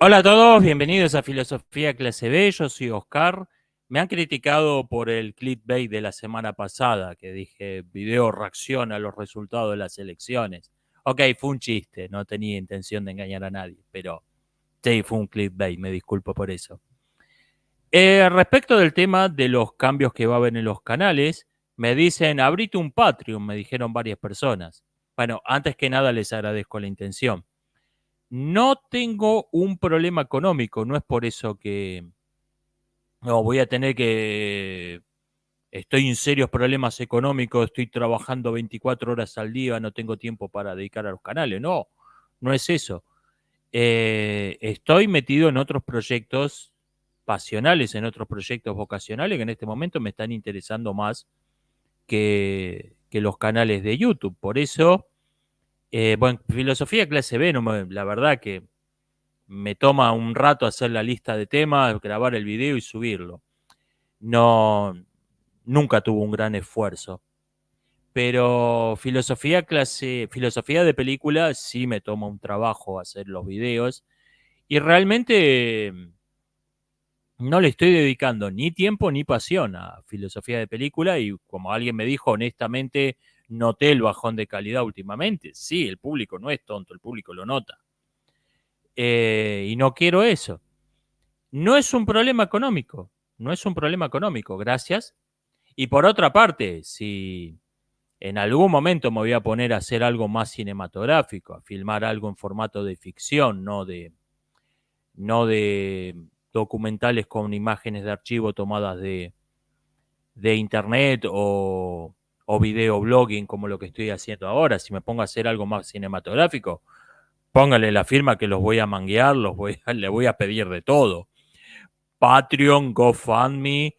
Hola a todos, bienvenidos a Filosofía Clase B, yo soy Oscar. Me han criticado por el clickbait de la semana pasada, que dije video reacción a los resultados de las elecciones. Ok, fue un chiste, no tenía intención de engañar a nadie, pero sí, fue un clickbait, me disculpo por eso. Respecto del tema de los cambios que va a haber en los canales, me dicen, abrite un Patreon, me dijeron varias personas. Bueno, antes que nada les agradezco la intención. No tengo un problema económico, no es por eso que no voy a tener que estoy en serios problemas económicos, estoy trabajando 24 horas al día, no tengo tiempo para dedicar a los canales. No, no es eso. Estoy metido en otros proyectos pasionales, en otros proyectos vocacionales que en este momento me están interesando más que los canales de YouTube. Por eso, bueno, filosofía clase B, no la verdad que me toma un rato hacer la lista de temas, grabar el video y subirlo. No, nunca tuvo un gran esfuerzo. Pero filosofía de película sí me toma un trabajo hacer los videos y realmente no le estoy dedicando ni tiempo ni pasión a filosofía de película y como alguien me dijo honestamente, noté el bajón de calidad últimamente. Sí, el público no es tonto, el público lo nota. Y no quiero eso. No es un problema económico, no es un problema económico, gracias. Y por otra parte, si en algún momento me voy a poner a hacer algo más cinematográfico, a filmar algo en formato de ficción, no de documentales con imágenes de archivo tomadas de internet o videoblogging como lo que estoy haciendo ahora, si me pongo a hacer algo más cinematográfico, póngale la firma que los voy a manguear, le voy a pedir de todo. Patreon, GoFundMe,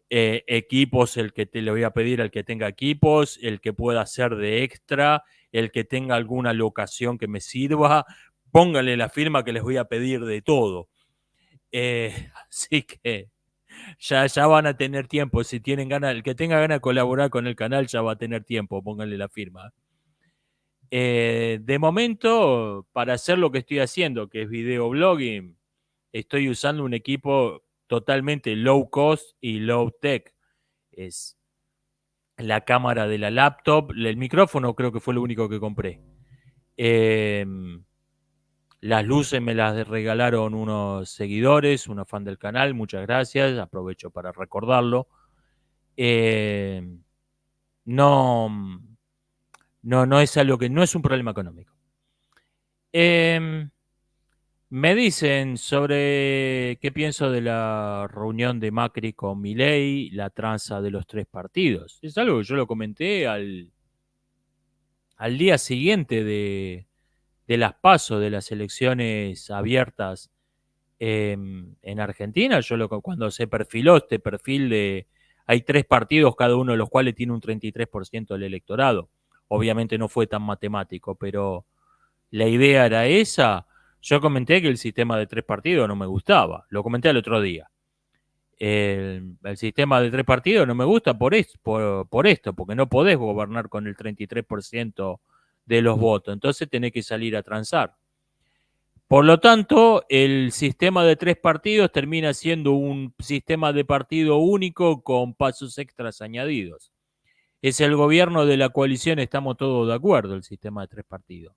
equipos, el que te le voy a pedir al que tenga equipos, el que pueda hacer de extra, el que tenga alguna locación que me sirva, póngale la firma que les voy a pedir de todo. Así que ya van a tener tiempo, si tienen ganas, el que tenga ganas de colaborar con el canal ya va a tener tiempo, pónganle la firma. De momento, para hacer lo que estoy haciendo, que es videoblogging, estoy usando un equipo totalmente low cost y low tech. Es la cámara de la laptop, el micrófono creo que fue lo único que compré. Eh, las luces me las regalaron unos seguidores, una fan del canal, muchas gracias, aprovecho para recordarlo. Eh, no, no es algo que no es un problema económico. Eh, Me dicen sobre qué pienso de la reunión de Macri con Milei, la tranza de los tres partidos. Es algo que yo lo comenté al día siguiente de las PASO, de las elecciones abiertas en Argentina. Cuando se perfiló este perfil de... Hay tres partidos, cada uno de los cuales tiene un 33% del electorado. Obviamente no fue tan matemático, pero la idea era esa. Yo comenté que el sistema de tres partidos no me gustaba. Lo comenté el otro día. El sistema de tres partidos no me gusta por esto, porque no podés gobernar con el 33% de los votos. Entonces tenés que salir a transar. Por lo tanto, el sistema de tres partidos termina siendo un sistema de partido único con pasos extras añadidos. Es el gobierno de la coalición, estamos todos de acuerdo, el sistema de tres partidos.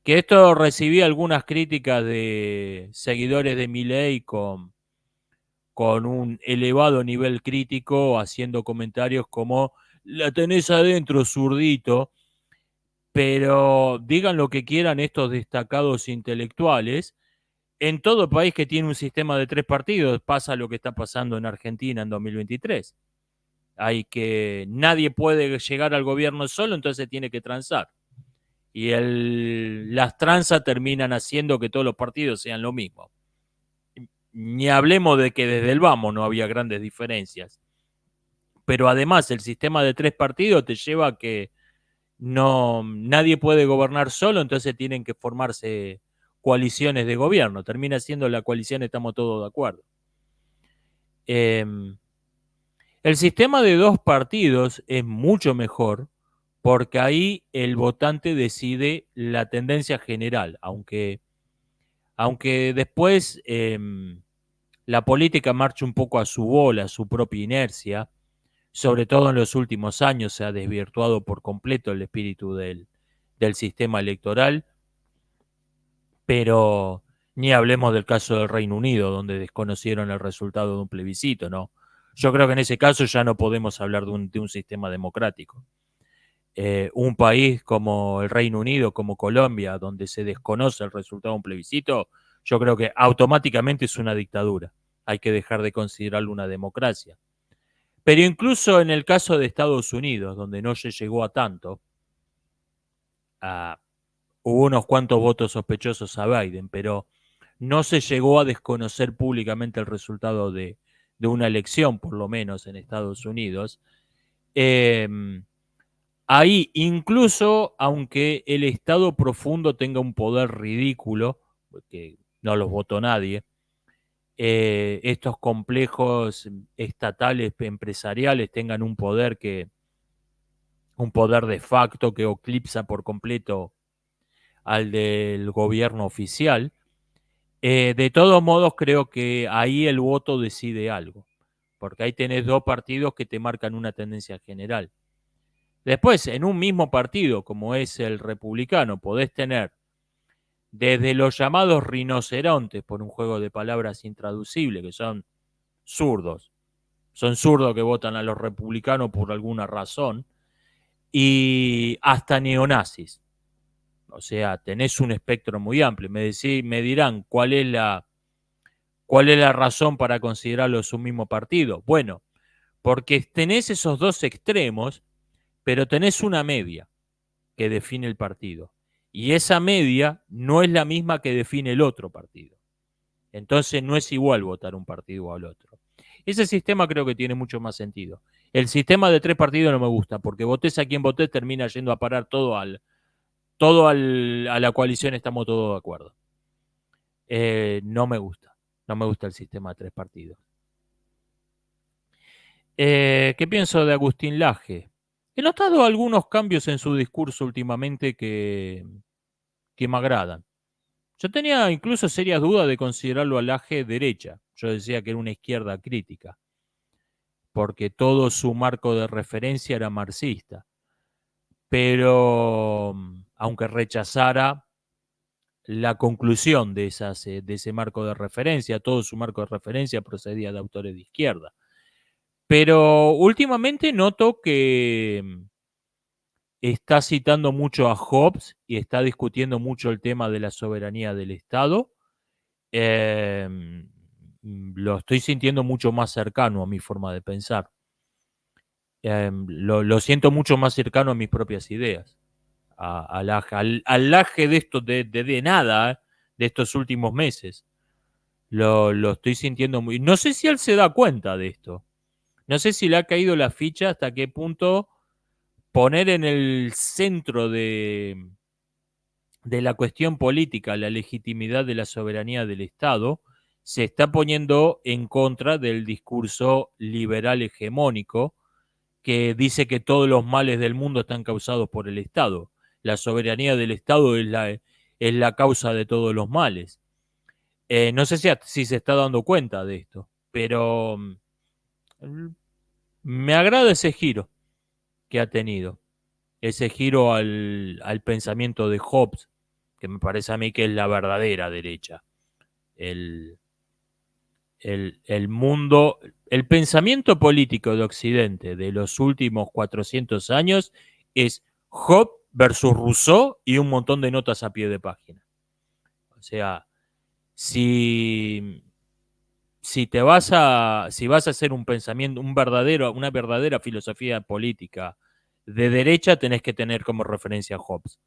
Que esto recibí algunas críticas de seguidores de Milei con un elevado nivel crítico, haciendo comentarios como la tenés adentro, zurdito, pero digan lo que quieran estos destacados intelectuales. En todo país que tiene un sistema de tres partidos pasa lo que está pasando en Argentina en 2023. Hay que nadie puede llegar al gobierno solo, entonces tiene que transar. Y las tranzas terminan haciendo que todos los partidos sean lo mismo. Ni hablemos de que desde el vamos no había grandes diferencias. Pero además el sistema de tres partidos te lleva a que nadie puede gobernar solo, entonces tienen que formarse coaliciones de gobierno. Termina siendo la coalición, estamos todos de acuerdo. Eh, el sistema de dos partidos es mucho mejor porque ahí el votante decide la tendencia general, aunque Aunque después la política marcha un poco a su bola, a su propia inercia, sobre todo en los últimos años se ha desvirtuado por completo el espíritu del sistema electoral, pero ni hablemos del caso del Reino Unido, donde desconocieron el resultado de un plebiscito, ¿no? Yo creo que en ese caso ya no podemos hablar de un sistema democrático. Un país como el Reino Unido, como Colombia, donde se desconoce el resultado de un plebiscito, yo creo que automáticamente es una dictadura. Hay que dejar de considerarlo una democracia. Pero incluso en el caso de Estados Unidos, donde no se llegó a tanto, a, hubo unos cuantos votos sospechosos a Biden, pero no se llegó a desconocer públicamente el resultado de una elección, por lo menos en Estados Unidos. Eh, Ahí, incluso aunque el Estado profundo tenga un poder ridículo, porque no los votó nadie, estos complejos estatales, empresariales, tengan un poder de facto que eclipsa por completo al del gobierno oficial. De todos modos, creo que ahí el voto decide algo, porque ahí tenés dos partidos que te marcan una tendencia general. Después, en un mismo partido, como es el republicano, podés tener desde los llamados rinocerontes, por un juego de palabras intraducible, que son zurdos que votan a los republicanos por alguna razón, y hasta neonazis. O sea, tenés un espectro muy amplio. Me dirán cuál es la razón para considerarlos un mismo partido. Bueno, porque tenés esos dos extremos, pero tenés una media que define el partido. Y esa media no es la misma que define el otro partido. Entonces no es igual votar un partido o al otro. Ese sistema creo que tiene mucho más sentido. El sistema de tres partidos no me gusta, porque votés a quien votés termina yendo a parar a la coalición, estamos todos de acuerdo. No me gusta. No me gusta el sistema de tres partidos. ¿Qué pienso de Agustín Laje? He notado algunos cambios en su discurso últimamente que me agradan. Yo tenía incluso serias dudas de considerarlo a Laje derecha. Yo decía que era una izquierda crítica, porque todo su marco de referencia era marxista. Pero aunque rechazara la conclusión de ese marco de referencia, todo su marco de referencia procedía de autores de izquierda. Pero últimamente noto que está citando mucho a Hobbes y está discutiendo mucho el tema de la soberanía del Estado. Eh, lo estoy sintiendo mucho más cercano a mi forma de pensar. Lo siento mucho más cercano a mis propias ideas. Al Laje de esto, de nada, de estos últimos meses. Lo estoy sintiendo muy. No sé si él se da cuenta de esto. No sé si le ha caído la ficha hasta qué punto poner en el centro de la cuestión política la legitimidad de la soberanía del Estado se está poniendo en contra del discurso liberal hegemónico que dice que todos los males del mundo están causados por el Estado. La soberanía del Estado es la causa de todos los males. No sé si se está dando cuenta de esto, pero me agrada ese giro que ha tenido, ese giro al pensamiento de Hobbes, que me parece a mí que es la verdadera derecha. El, el mundo, el pensamiento político de Occidente de los últimos 400 años es Hobbes versus Rousseau y un montón de notas a pie de página. O sea, si, si vas a hacer un pensamiento, una verdadera filosofía política de derecha, tenés que tener como referencia a Hobbes.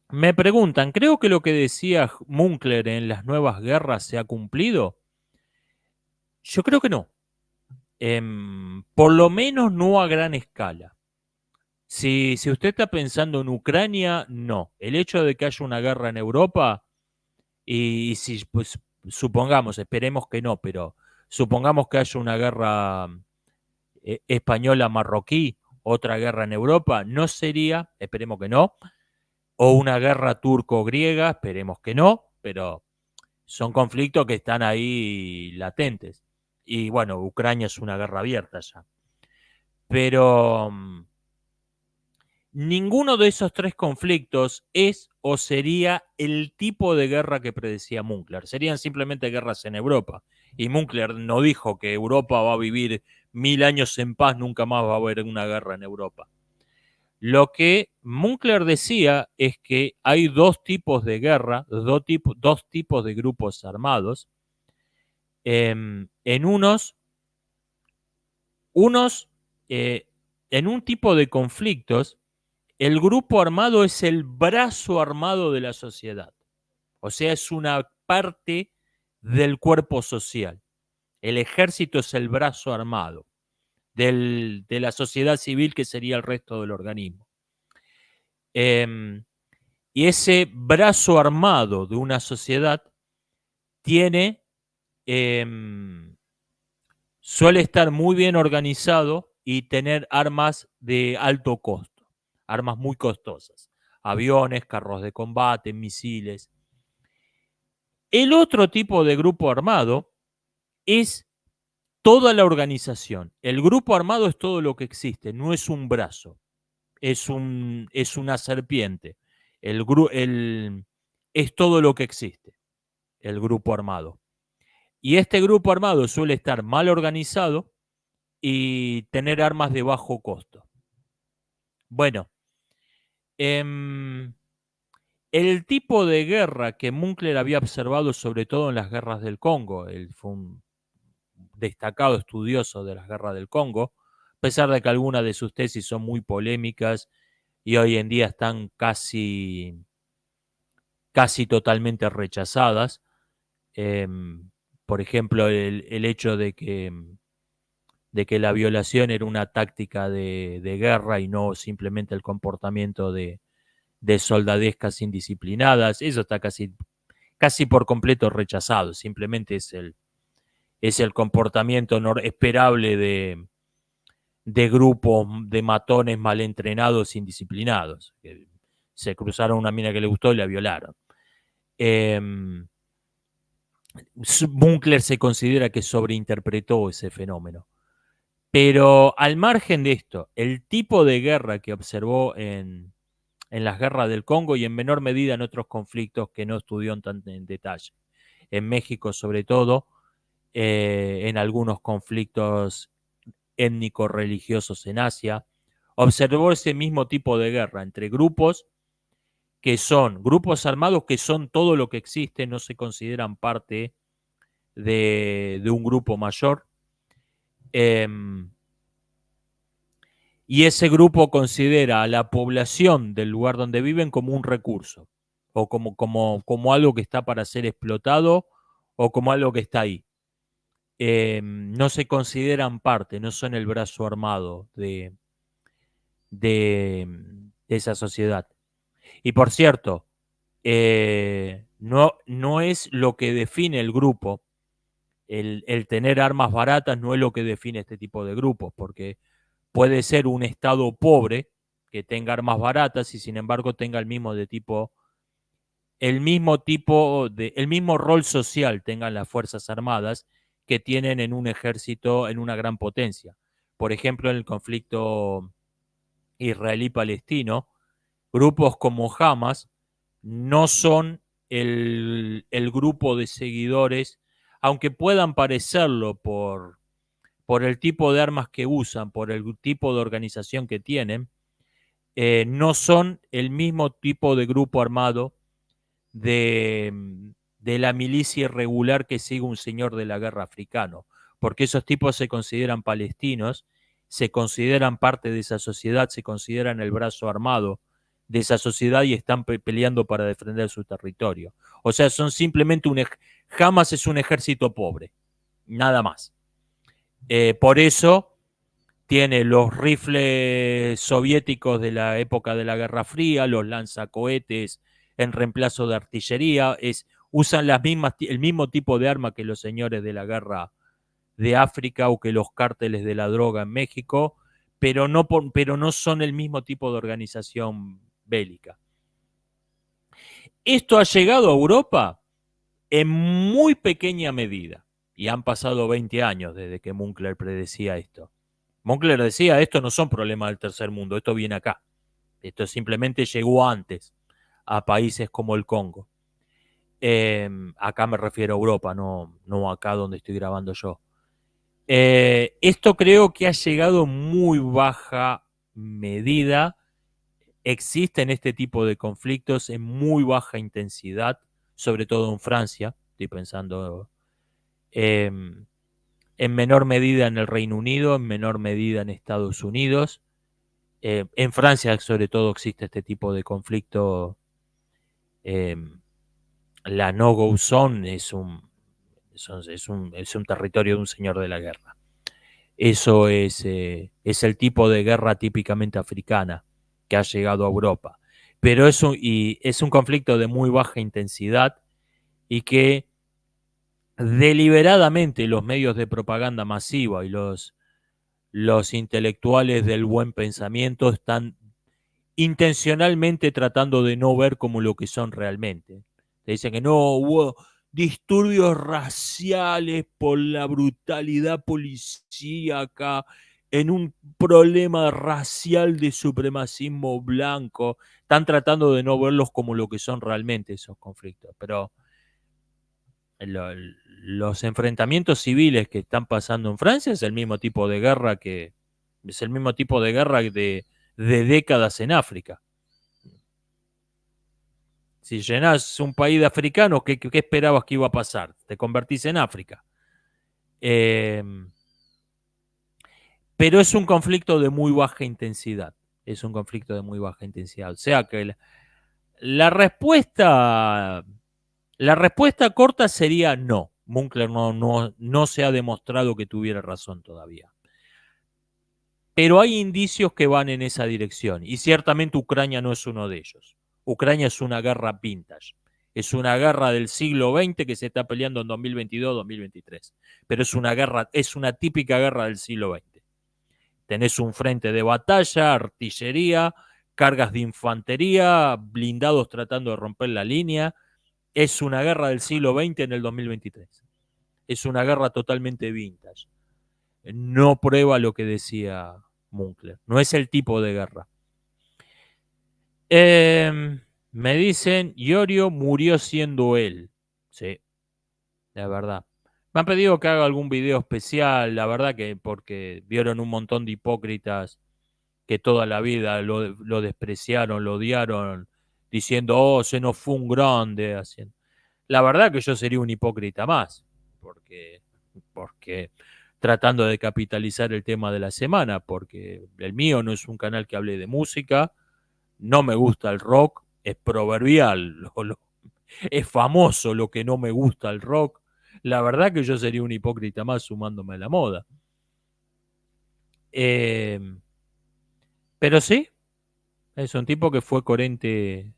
Me preguntan, ¿creo que lo que decía Münkler en las nuevas guerras se ha cumplido? Yo creo que no. Por lo menos no a gran escala. Si usted está pensando en Ucrania, no. El hecho de que haya una guerra en Europa, y si pues supongamos, esperemos que no, pero supongamos que haya una guerra española marroquí, otra guerra en Europa, no sería, esperemos que no, o una guerra turco-griega, esperemos que no, pero son conflictos que están ahí latentes. Y bueno, Ucrania es una guerra abierta ya. Pero ninguno de esos tres conflictos es o sería el tipo de guerra que predecía Munkler. Serían simplemente guerras en Europa. Y Munkler no dijo que Europa va a vivir 1000 años en paz, nunca más va a haber una guerra en Europa. Lo que Munkler decía es que hay dos tipos de guerra, dos tipos de grupos armados. En unos en un tipo de conflictos, el grupo armado es el brazo armado de la sociedad. O sea, es una parte del cuerpo social. El ejército es el brazo armado de la sociedad civil, que sería el resto del organismo. Y ese brazo armado de una sociedad tiene, suele estar muy bien organizado y tener armas de alto costo, armas muy costosas, aviones, carros de combate, misiles. El otro tipo de grupo armado es toda la organización. El grupo armado es todo lo que existe, no es un brazo, es una serpiente. Es todo lo que existe, el grupo armado. Y este grupo armado suele estar mal organizado y tener armas de bajo costo. Bueno, el tipo de guerra que Munkler había observado, sobre todo en las guerras del Congo, él fue un destacado estudioso de las guerras del Congo, a pesar de que algunas de sus tesis son muy polémicas y hoy en día están casi totalmente rechazadas. Eh, por ejemplo, el hecho de que la violación era una táctica de guerra y no simplemente el comportamiento de soldadescas indisciplinadas, eso está casi por completo rechazado, simplemente es el comportamiento esperable de grupos de matones mal entrenados, indisciplinados, que se cruzaron una mina que le gustó y la violaron. Bunkler se considera que sobreinterpretó ese fenómeno. Pero al margen de esto, el tipo de guerra que observó en las guerras del Congo y en menor medida en otros conflictos que no estudió en detalle. En México, sobre todo, en algunos conflictos étnico-religiosos en Asia, observó ese mismo tipo de guerra entre grupos que son grupos armados que son todo lo que existe, no se consideran parte de un grupo mayor. Eh, y ese grupo considera a la población del lugar donde viven como un recurso, o como algo que está para ser explotado, o como algo que está ahí. No se consideran parte, no son el brazo armado de esa sociedad. Y por cierto, no es lo que define el grupo, el tener armas baratas no es lo que define este tipo de grupos, porque puede ser un estado pobre que tenga armas baratas y sin embargo tenga el mismo rol social tengan las Fuerzas Armadas que tienen en un ejército, en una gran potencia. Por ejemplo, en el conflicto israelí-palestino, grupos como Hamas no son el grupo de seguidores, aunque puedan parecerlo por el tipo de armas que usan, por el tipo de organización que tienen, no son el mismo tipo de grupo armado de, de la milicia irregular que sigue un señor de la guerra africano, porque esos tipos se consideran palestinos, se consideran parte de esa sociedad, se consideran el brazo armado de esa sociedad y están peleando para defender su territorio. O sea, son simplemente Hamas es un ejército pobre, nada más. Por eso tiene los rifles soviéticos de la época de la Guerra Fría, los lanzacohetes en reemplazo de artillería, usan el mismo tipo de arma que los señores de la guerra de África o que los cárteles de la droga en México, pero no son el mismo tipo de organización bélica. Esto ha llegado a Europa en muy pequeña medida. Y han pasado 20 años desde que Münkler predecía esto. Münkler decía, esto no son problemas del tercer mundo, esto viene acá. Esto simplemente llegó antes a países como el Congo. Acá me refiero a Europa, no acá donde estoy grabando yo. Esto creo que ha llegado en muy baja medida. Existen este tipo de conflictos en muy baja intensidad, sobre todo en Francia. Estoy pensando en menor medida en el Reino Unido, en menor medida en Estados Unidos. En Francia, sobre todo, existe este tipo de conflicto. Eh, la no-go zone es un territorio de un señor de la guerra. Eso es el tipo de guerra típicamente africana que ha llegado a Europa. Pero es un conflicto de muy baja intensidad y que deliberadamente los medios de propaganda masiva y los intelectuales del buen pensamiento están intencionalmente tratando de no ver como lo que son realmente. Te dicen que no hubo disturbios raciales por la brutalidad policíaca en un problema racial de supremacismo blanco. Están tratando de no verlos como lo que son realmente esos conflictos. Pero los enfrentamientos civiles que están pasando en Francia es el mismo tipo de guerra de décadas en África. Si llenás un país de africanos, ¿qué esperabas que iba a pasar? Te convertís en África. Eh, pero es un conflicto de muy baja intensidad. Es un conflicto de muy baja intensidad. O sea que la respuesta, la respuesta corta sería no. Münkler no se ha demostrado que tuviera razón todavía. Pero hay indicios que van en esa dirección. Y ciertamente Ucrania no es uno de ellos. Ucrania es una guerra vintage. Es una guerra del siglo XX que se está peleando en 2022-2023. Pero es una típica guerra del siglo XX. Tenés un frente de batalla, artillería, cargas de infantería, blindados tratando de romper la línea. Es una guerra del siglo XX en el 2023. Es una guerra totalmente vintage. No prueba lo que decía Münkler. No es el tipo de guerra. Me dicen, Iorio murió siendo él. Sí, la verdad. Me han pedido que haga algún video especial, la verdad que porque vieron un montón de hipócritas que toda la vida lo despreciaron, lo odiaron, diciendo, oh, se nos fue un grande. Haciendo. La verdad que yo sería un hipócrita más, porque tratando de capitalizar el tema de la semana, porque el mío no es un canal que hable de música, no me gusta el rock, es proverbial, es famoso lo que no me gusta el rock. La verdad que yo sería un hipócrita más sumándome a la moda. Eh, pero sí, es un tipo que fue coherente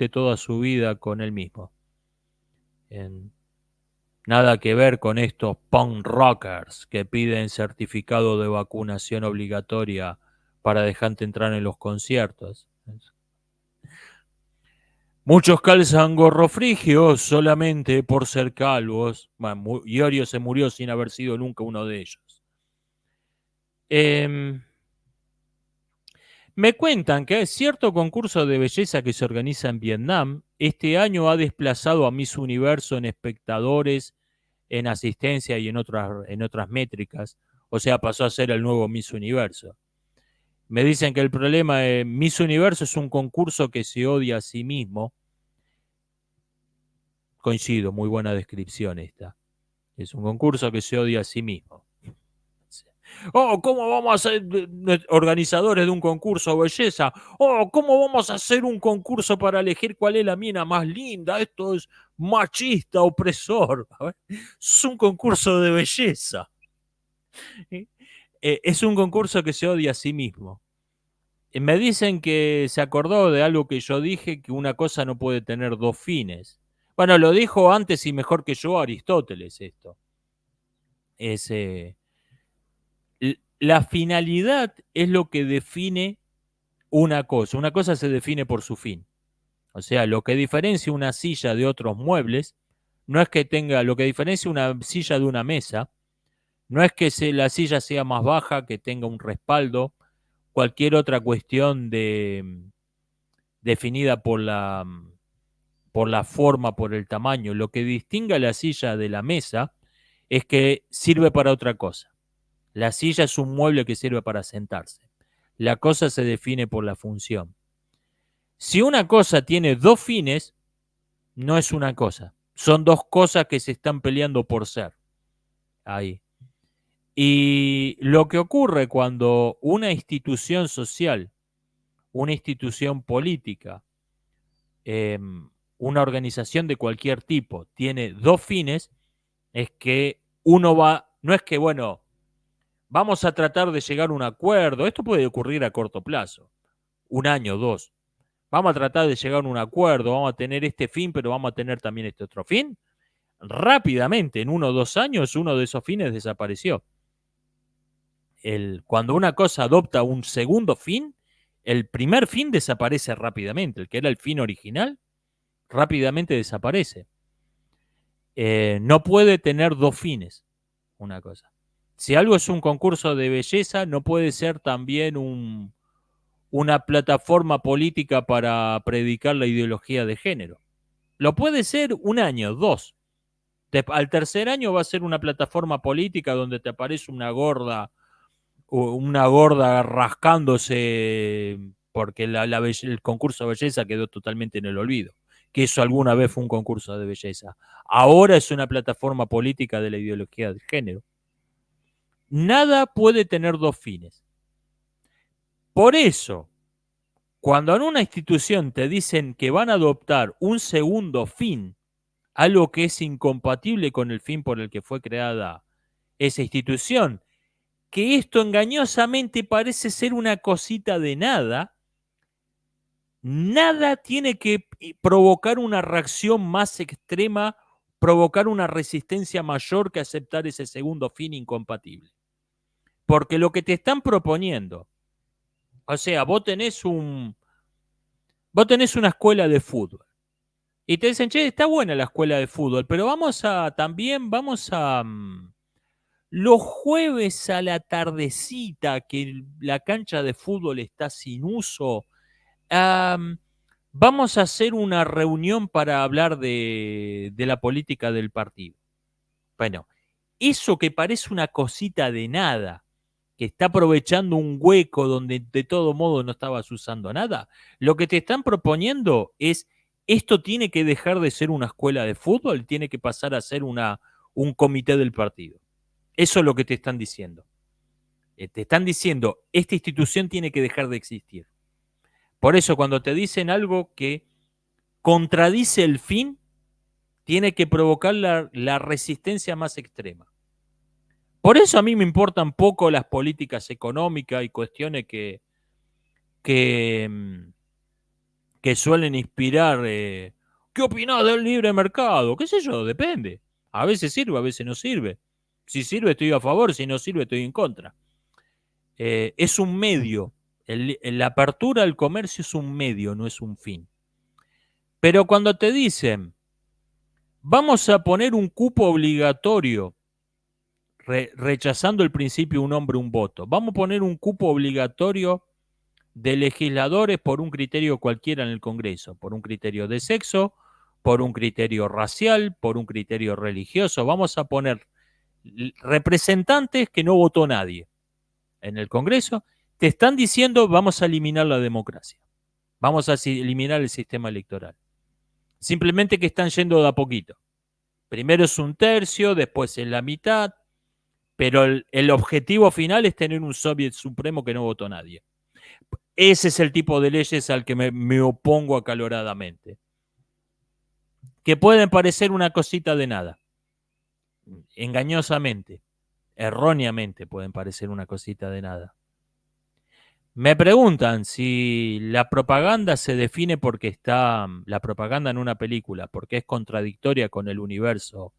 toda su vida con él mismo. En, nada que ver con estos punk rockers que piden certificado de vacunación obligatoria para dejarte entrar en los conciertos. Muchos calzan gorro frigio solamente por ser calvos. Bueno, Iorio se murió sin haber sido nunca uno de ellos. Me cuentan que hay cierto concurso de belleza que se organiza en Vietnam. Este año ha desplazado a Miss Universo en espectadores, en asistencia y en otras métricas. O sea, pasó a ser el nuevo Miss Universo. Me dicen que el problema de Miss Universo es un concurso que se odia a sí mismo. Coincido, muy buena descripción esta. Es un concurso que se odia a sí mismo. Oh, ¿cómo vamos a ser organizadores de un concurso de belleza? Oh, ¿cómo vamos a hacer un concurso para elegir cuál es la mina más linda? Esto es machista, opresor. A ver, es un concurso de belleza. Es un concurso que se odia a sí mismo. Me dicen que se acordó de algo que yo dije, que una cosa no puede tener dos fines. Bueno, lo dijo antes y mejor que yo Aristóteles esto. La finalidad es lo que define una cosa. Una cosa se define por su fin. O sea, lo que diferencia una silla de otros muebles no es que tenga, lo que diferencia una silla de una mesa, no es que la silla sea más baja, que tenga un respaldo, cualquier otra cuestión definida por la forma, por el tamaño. Lo que distingue a la silla de la mesa es que sirve para otra cosa. La silla es un mueble que sirve para sentarse. La cosa se define por la función. Si una cosa tiene dos fines, no es una cosa. Son dos cosas que se están peleando por ser. Ahí. Y lo que ocurre cuando una institución social, una institución política, eh, una organización de cualquier tipo tiene dos fines, es que uno va, no es que, bueno, vamos a tratar de llegar a un acuerdo, esto puede ocurrir a corto plazo, un año, dos, vamos a tratar de llegar a un acuerdo, vamos a tener este fin, pero vamos a tener también este otro fin. Rápidamente, en 1 o 2 años, uno de esos fines desapareció. Cuando una cosa adopta un segundo fin, el primer fin desaparece rápidamente, el que era el fin original, rápidamente desaparece. No puede tener dos fines una cosa. Si algo es un concurso de belleza, no puede ser también una plataforma política para predicar la ideología de género. Lo puede ser un año, dos. Al tercer año va a ser una plataforma política donde te aparece una gorda rascándose porque el concurso de belleza quedó totalmente en el olvido. Que eso alguna vez fue un concurso de belleza. Ahora es una plataforma política de la ideología de género. Nada puede tener dos fines. Por eso, cuando en una institución te dicen que van a adoptar un segundo fin, algo que es incompatible con el fin por el que fue creada esa institución, que esto engañosamente parece ser una cosita de nada, nada tiene que provocar una reacción más extrema, provocar una resistencia mayor que aceptar ese segundo fin incompatible. Porque lo que te están proponiendo, o sea, vos tenés una escuela de fútbol y te dicen, che, está buena la escuela de fútbol, pero vamos a los jueves a la tardecita que la cancha de fútbol está sin uso, vamos a hacer una reunión para hablar de la política del partido. Bueno, eso que parece una cosita de nada, que está aprovechando un hueco donde de todo modo no estabas usando nada, lo que te están proponiendo es, esto tiene que dejar de ser una escuela de fútbol, tiene que pasar a ser un comité del partido. Eso es lo que te están diciendo. Te están diciendo, esta institución tiene que dejar de existir. Por eso cuando te dicen algo que contradice el fin, tiene que provocar la resistencia más extrema. Por eso a mí me importan poco las políticas económicas y cuestiones que, que suelen inspirar. ¿Qué opinás del libre mercado? ¿Qué sé yo? Depende. A veces sirve, a veces no sirve. Si sirve estoy a favor, si no sirve estoy en contra. Es un medio. La apertura al comercio es un medio, no es un fin. Pero cuando te dicen, vamos a poner un cupo obligatorio, rechazando el principio un hombre, un voto, vamos a poner un cupo obligatorio de legisladores por un criterio cualquiera en el Congreso, por un criterio de sexo, por un criterio racial, por un criterio religioso, vamos a poner representantes que no votó nadie en el Congreso, te están diciendo vamos a eliminar la democracia, vamos a eliminar el sistema electoral. Simplemente que están yendo de a poquito. Primero es un tercio, después es la mitad, pero el objetivo final es tener un soviet supremo que no votó nadie. Ese es el tipo de leyes al que me opongo acaloradamente. Que pueden parecer una cosita de nada. Engañosamente, erróneamente pueden parecer una cosita de nada. Me preguntan si la propaganda se define porque está, la propaganda en una película, porque es contradictoria con el universo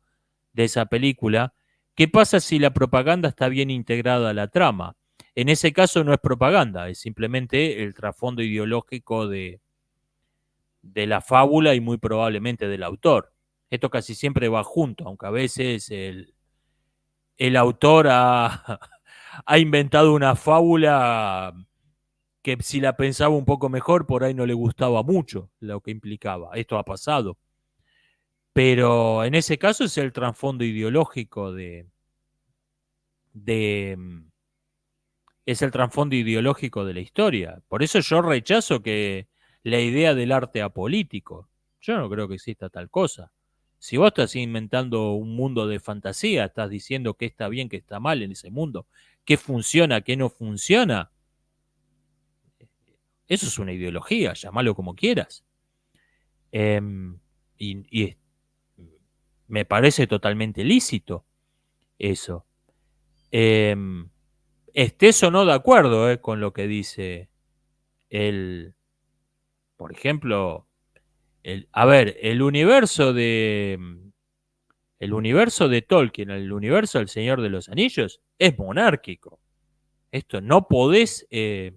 de esa película. ¿Qué pasa si la propaganda está bien integrada a la trama? En ese caso no es propaganda, es simplemente el trasfondo ideológico de la fábula y muy probablemente del autor. Esto casi siempre va junto, aunque a veces el autor ha inventado una fábula que si la pensaba un poco mejor, por ahí no le gustaba mucho lo que implicaba. Esto ha pasado. Pero en ese caso es el trasfondo ideológico de, es el trasfondo ideológico de la historia. Por eso yo rechazo que la idea del arte apolítico. Yo no creo que exista tal cosa. Si vos estás inventando un mundo de fantasía, estás diciendo qué está bien, qué está mal en ese mundo, qué funciona, qué no funciona, eso es una ideología, llamalo como quieras. Y me parece totalmente lícito eso. Em, Estés o no de acuerdo con lo que dice el, por ejemplo, a ver, el universo de Tolkien, el universo del Señor de los Anillos, es monárquico. Esto no podés ver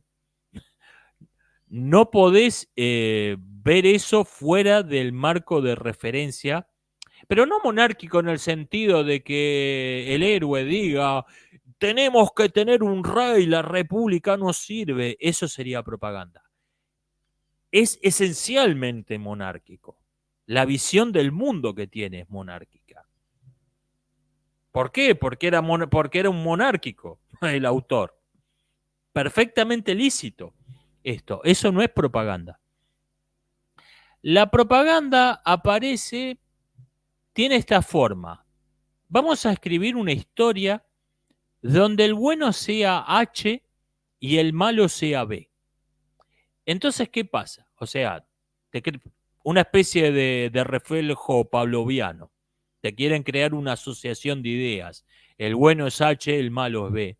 eso fuera del marco de referencia, pero no monárquico en el sentido de que el héroe diga, tenemos que tener un rey, la república no sirve, eso sería propaganda. Es esencialmente monárquico. La visión del mundo que tiene es monárquica. ¿Por qué? Porque era un monárquico el autor. Perfectamente lícito esto. Eso no es propaganda. La propaganda tiene esta forma. Vamos a escribir una historia donde el bueno sea H y el malo sea B. Entonces, ¿qué pasa? O sea, una especie de reflejo pavloviano. Te quieren crear una asociación de ideas. El bueno es H, el malo es B.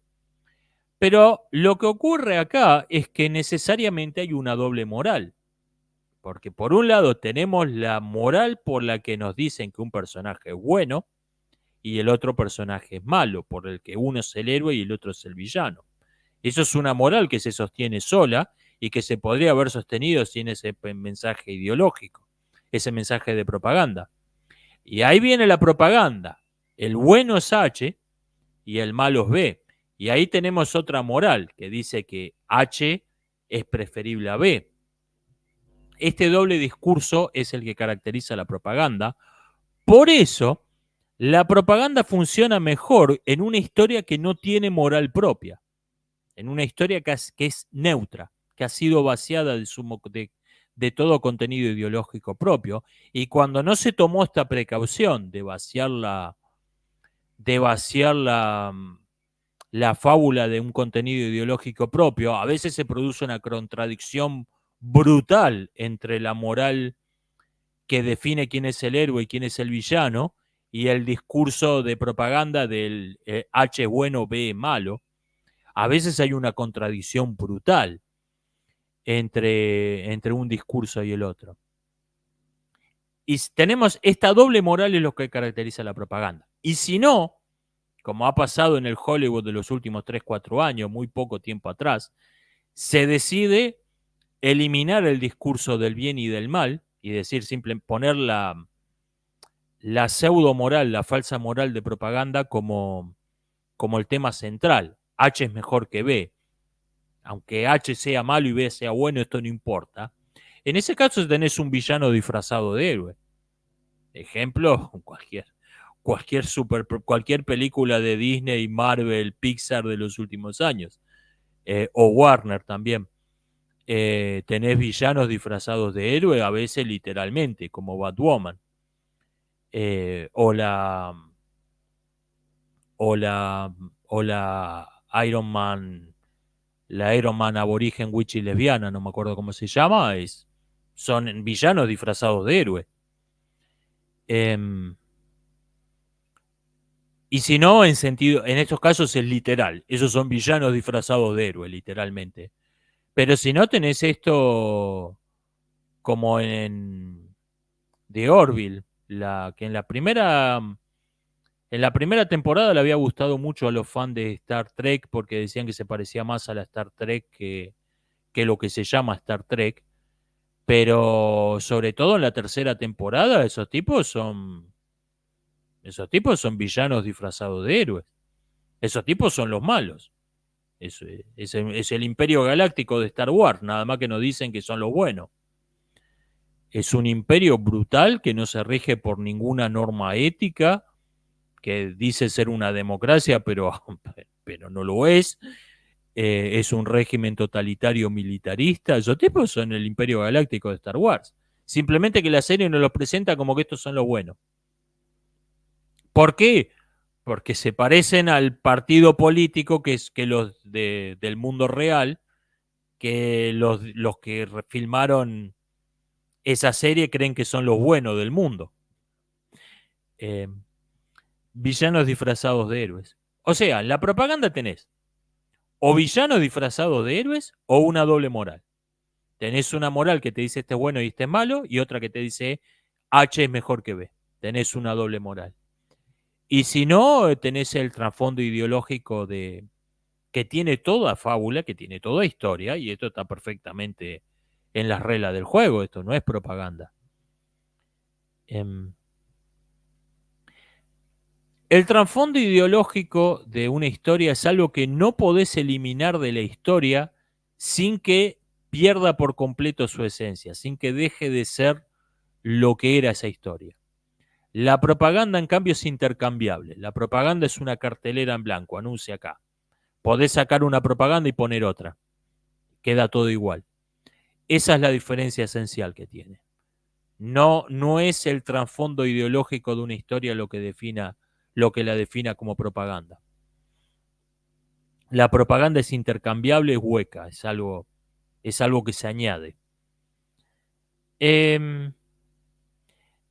Pero lo que ocurre acá es que necesariamente hay una doble moral. Porque por un lado tenemos la moral por la que nos dicen que un personaje es bueno y el otro personaje es malo, por el que uno es el héroe y el otro es el villano. Eso es una moral que se sostiene sola y que se podría haber sostenido sin ese mensaje ideológico, ese mensaje de propaganda. Y ahí viene la propaganda. El bueno es H y el malo es B. Y ahí tenemos otra moral que dice que H es preferible a B. Este doble discurso es el que caracteriza la propaganda. Por eso, la propaganda funciona mejor en una historia que no tiene moral propia, en una historia que es neutra, que ha sido vaciada de todo contenido ideológico propio. Y cuando no se tomó esta precaución de vaciar la fábula de un contenido ideológico propio, a veces se produce una contradicción brutal entre la moral que define quién es el héroe y quién es el villano y el discurso de propaganda del H es bueno, B es malo. A veces hay una contradicción brutal entre un discurso y el otro. Y tenemos esta doble moral es lo que caracteriza la propaganda. Y si no, como ha pasado en el Hollywood de los últimos 3, 4 años, muy poco tiempo atrás, se decide eliminar el discurso del bien y del mal y decir, simplemente poner la pseudo moral, la falsa moral de propaganda como el tema central. H es mejor que B. Aunque H sea malo y B sea bueno, esto no importa. En ese caso tenés un villano disfrazado de héroe. Ejemplo, cualquier película de Disney, Marvel, Pixar de los últimos años. O Warner también. Tenés villanos disfrazados de héroe, a veces literalmente, como Batwoman. O la o la o Iron Man, la Iron Man aborigen witch y lesbiana, no me acuerdo cómo se llama, son villanos disfrazados de héroe. Y si no, en estos casos es literal, esos son villanos disfrazados de héroe, literalmente. Pero si no, tenés esto como en The Orville, que en la primera temporada le había gustado mucho a los fans de Star Trek porque decían que se parecía más a la Star Trek que lo que se llama Star Trek. Pero sobre todo en la tercera temporada, esos tipos son villanos disfrazados de héroes. Esos tipos son los malos. Es el Imperio Galáctico de Star Wars, nada más que nos dicen que son los buenos. Es un imperio brutal que no se rige por ninguna norma ética, que dice ser una democracia, pero no lo es. Es un régimen totalitario militarista. Esos tipos son el Imperio Galáctico de Star Wars. Simplemente que la serie nos los presenta como que estos son los buenos. ¿Por qué? Porque se parecen al partido político que los del mundo real, que los que filmaron esa serie creen que son los buenos del mundo. Villanos disfrazados de héroes. O sea, en la propaganda tenés o villanos disfrazados de héroes o una doble moral. Tenés una moral que te dice este es bueno y este es malo, y otra que te dice H es mejor que B. Tenés una doble moral. Y si no, tenés el trasfondo ideológico de que tiene toda fábula, que tiene toda historia, y esto está perfectamente en las reglas del juego, esto no es propaganda. El trasfondo ideológico de una historia es algo que no podés eliminar de la historia sin que pierda por completo su esencia, sin que deje de ser lo que era esa historia. La propaganda, en cambio, es intercambiable. La propaganda es una cartelera en blanco, anuncia acá. Podés sacar una propaganda y poner otra. Queda todo igual. Esa es la diferencia esencial que tiene. No es el trasfondo ideológico de una historia lo que la defina como propaganda. La propaganda es intercambiable, es hueca, es algo que se añade.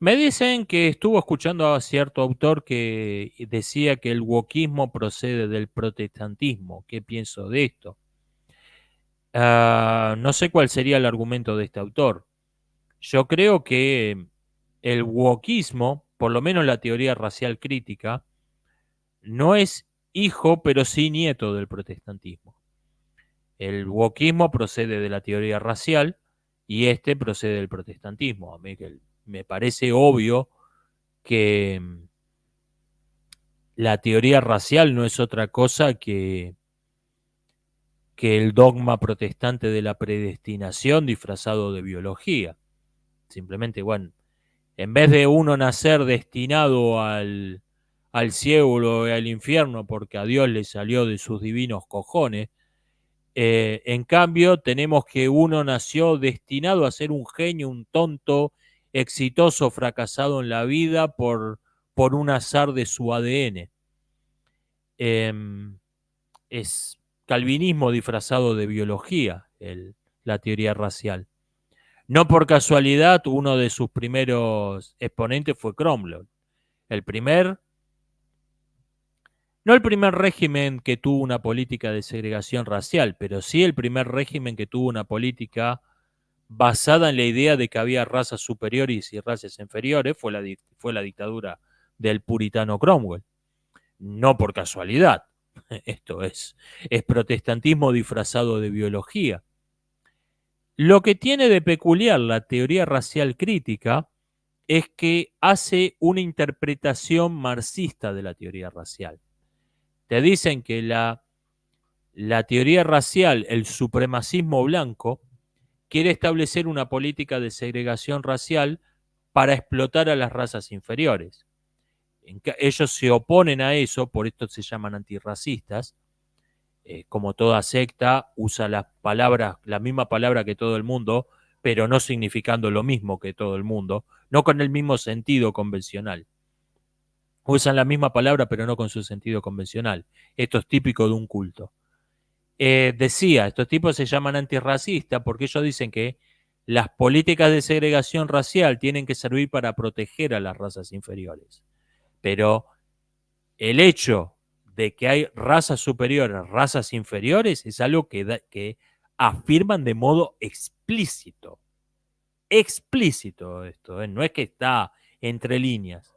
Me dicen que estuvo escuchando a cierto autor que decía que el wokismo procede del protestantismo. ¿Qué pienso de esto? No sé cuál sería el argumento de este autor. Yo creo que el wokismo, por lo menos la teoría racial crítica, no es hijo, pero sí nieto del protestantismo. El wokismo procede de la teoría racial y este procede del protestantismo. A mí me parece obvio que la teoría racial no es otra cosa que el dogma protestante de la predestinación disfrazado de biología. Simplemente, bueno, en vez de uno nacer destinado al cielo y al infierno porque a Dios le salió de sus divinos cojones, en cambio tenemos que uno nació destinado a ser un genio, un tonto, exitoso, fracasado en la vida por un azar de su ADN. Es calvinismo disfrazado de biología, la teoría racial. No por casualidad, uno de sus primeros exponentes fue Cromwell. No el primer régimen que tuvo una política de segregación racial, pero sí el primer régimen que tuvo una política basada en la idea de que había razas superiores y razas inferiores, fue la dictadura del puritano Cromwell. No por casualidad. Esto es protestantismo disfrazado de biología. Lo que tiene de peculiar la teoría racial crítica es que hace una interpretación marxista de la teoría racial. Te dicen que la teoría racial, el supremacismo blanco, quiere establecer una política de segregación racial para explotar a las razas inferiores. Ellos se oponen a eso, por esto se llaman antirracistas. Como toda secta, usa la misma palabra que todo el mundo, pero no significando lo mismo que todo el mundo, no con el mismo sentido convencional. Usan la misma palabra, pero no con su sentido convencional. Esto es típico de un culto. Decía, estos tipos se llaman antirracistas porque ellos dicen que las políticas de segregación racial tienen que servir para proteger a las razas inferiores. Pero el hecho de que hay razas superiores, razas inferiores, es algo que afirman de modo explícito. Explícito esto, no es que está entre líneas.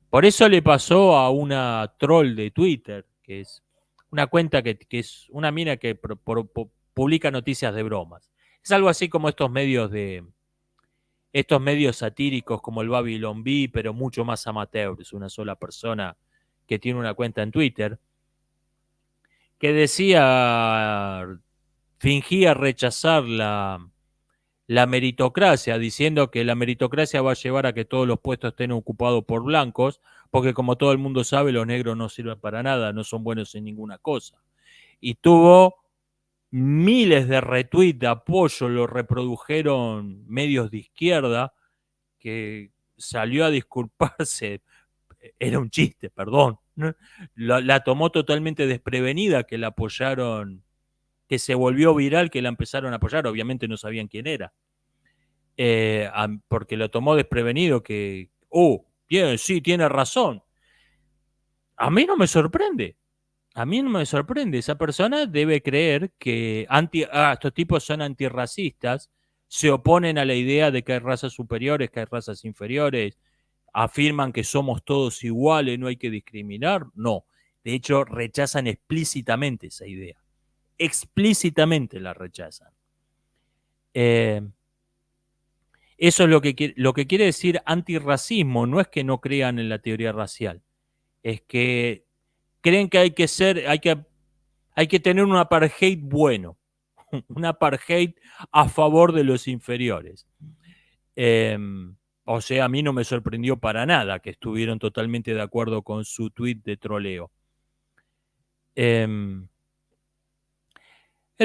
Por eso le pasó a una troll de Twitter, que es una cuenta que es una mina que publica noticias de bromas. Es algo así como estos medios satíricos como el Babylon Bee, pero mucho más amateur. Es una sola persona que tiene una cuenta en Twitter que fingía rechazar la meritocracia, diciendo que la meritocracia va a llevar a que todos los puestos estén ocupados por blancos, porque como todo el mundo sabe, los negros no sirven para nada, no son buenos en ninguna cosa. Y tuvo miles de retweets de apoyo, lo reprodujeron medios de izquierda, que salió a disculparse, era un chiste, perdón, ¿no? La tomó totalmente desprevenida, que la apoyaron, que se volvió viral, que la empezaron a apoyar, obviamente no sabían quién era, porque lo tomó desprevenido, sí, tiene razón. A mí no me sorprende. A mí no me sorprende. Esa persona debe creer que estos tipos son antirracistas, se oponen a la idea de que hay razas superiores, que hay razas inferiores, afirman que somos todos iguales, no hay que discriminar. No. De hecho, rechazan explícitamente esa idea. Explícitamente la rechazan. Eso es lo que quiere decir antirracismo. No es que no crean en la teoría racial. Es que creen que hay que tener un apartheid bueno, un apartheid a favor de los inferiores. O sea, a mí no me sorprendió para nada que estuvieron totalmente de acuerdo con su tweet de troleo. El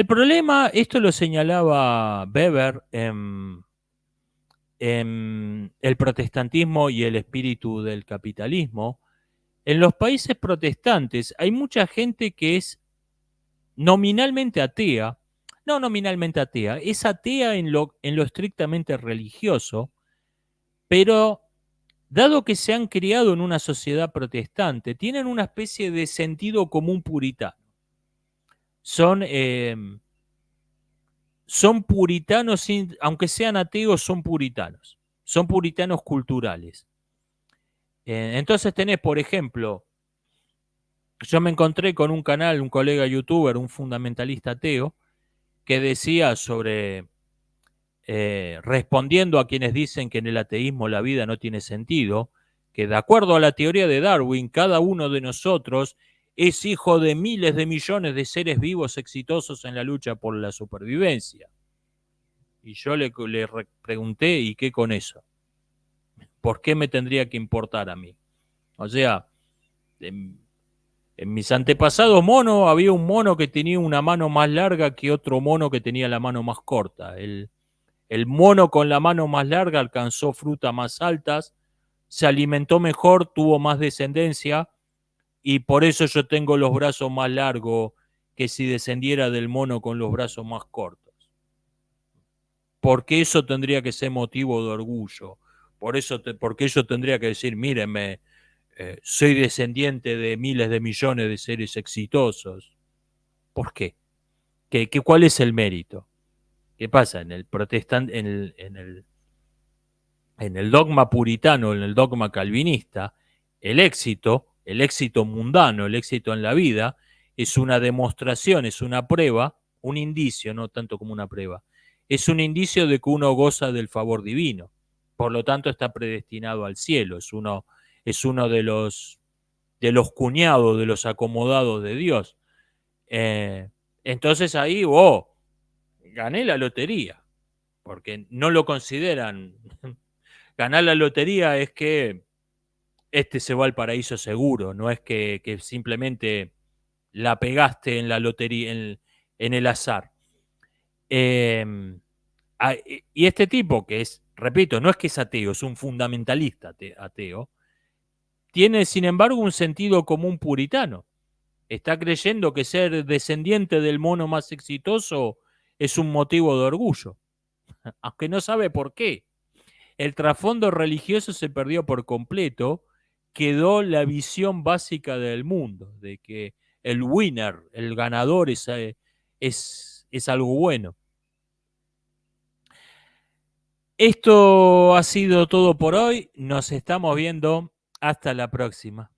problema, esto lo señalaba Weber en El protestantismo y el espíritu del capitalismo. En los países protestantes hay mucha gente que es nominalmente atea, no nominalmente atea, es atea en lo estrictamente religioso, pero dado que se han criado en una sociedad protestante, tienen una especie de sentido común puritano. Son puritanos, aunque sean ateos, son puritanos culturales. Entonces tenés, por ejemplo, yo me encontré con un canal, un colega youtuber, un fundamentalista ateo, que decía respondiendo a quienes dicen que en el ateísmo la vida no tiene sentido, que de acuerdo a la teoría de Darwin, cada uno de nosotros es hijo de miles de millones de seres vivos exitosos en la lucha por la supervivencia. Y yo le pregunté, ¿y qué con eso? ¿Por qué me tendría que importar a mí? O sea, en mis antepasados monos había un mono que tenía una mano más larga que otro mono que tenía la mano más corta. El mono con la mano más larga alcanzó frutas más altas, se alimentó mejor, tuvo más descendencia y por eso yo tengo los brazos más largos que si descendiera del mono con los brazos más cortos. Porque eso tendría que ser motivo de orgullo. Porque yo tendría que decir, mírenme, soy descendiente de miles de millones de seres exitosos. ¿Por qué? ¿Cuál es el mérito? ¿Qué pasa? En el dogma puritano, en el dogma calvinista, el éxito mundano, el éxito en la vida, es una demostración, es una prueba, un indicio, no tanto como una prueba, es un indicio de que uno goza del favor divino. Por lo tanto, está predestinado al cielo, es uno de los cuñados, de los acomodados de Dios. Entonces ahí, gané la lotería, porque no lo consideran. Ganar la lotería es que se va al paraíso seguro, no es que simplemente la pegaste en la lotería, en el azar. Y este tipo, que es, repito, no es que es ateo, es un fundamentalista ateo, tiene sin embargo un sentido común puritano. Está creyendo que ser descendiente del mono más exitoso es un motivo de orgullo, aunque no sabe por qué. El trasfondo religioso se perdió por completo, quedó la visión básica del mundo, de que el winner, el ganador, es algo bueno. Esto ha sido todo por hoy, nos estamos viendo, hasta la próxima.